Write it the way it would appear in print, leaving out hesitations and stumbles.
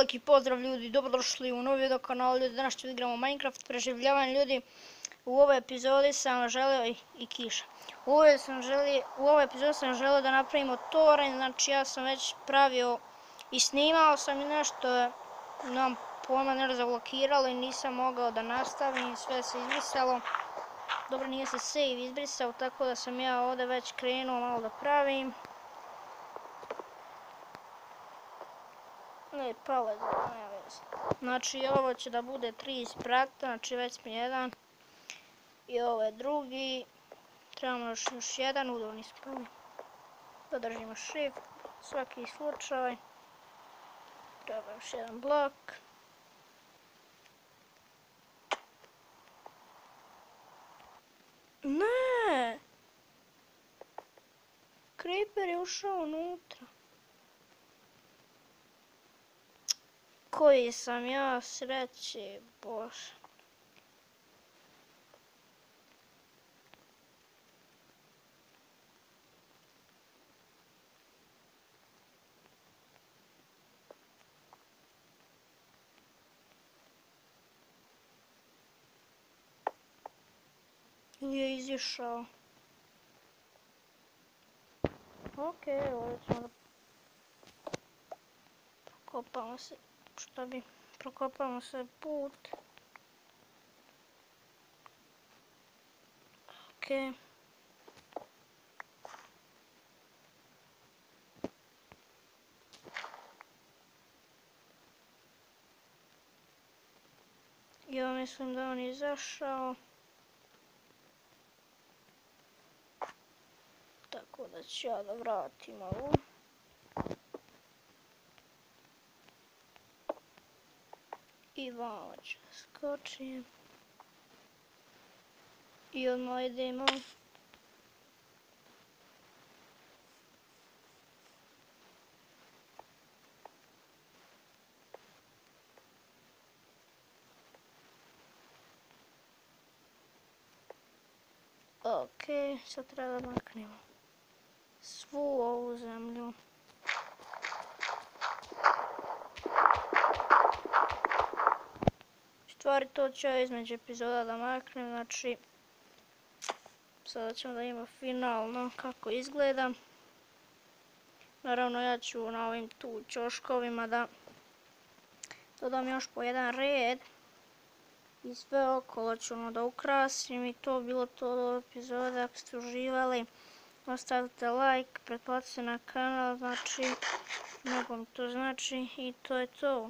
Veliki pozdrav ljudi, dobrodošli u novi video kanal ljudi. Danas ću igramo Minecraft preživljavanje ljudi. U ovoj epizodi sam želio i kiša. U ovoj epizodi sam želio da napravimo toranj, znači ja sam već pravio i snimao sam i nešto, nemam pojma, nešto zablokiralo i nisam mogao da nastavim, sve se izbrisalo. Dobro, nije se save izbrisao, tako da sam ja ovdje već krenuo malo da pravim. Ne, palo je, nema veze. Znači ovo će da bude 3 sprata, znači već smo jedan. I ovo je drugi. Trebamo još jedan, udobni smo. Podržimo shift, svaki slučaj. Treba još jedan blok. Ne! Creeper je ušao unutra. Koji sam ja sreći, bože. Ili je izišao. Okej, ovdje ćemo da prokopamo se. Što bi, prokopamo se put. Okej. Ja mislim da on je izašao. Tako da ću ja da vratim ovo. I vamo ću skočim. I odmah idemo. Okej, sad treba da maknemo svu ovu zemlju. Stvari to ću ja između epizoda da maknem, znači sada ćemo da imamo finalno kako izgleda. Naravno ja ću na ovim tu ćoškovima da dodam još po jedan red i sve okolo ću da ukrasim i to bilo to od epizode. Ako ste uživali, ostavite like, pretplatite na kanal, znači mnogo mi to znači i to je to.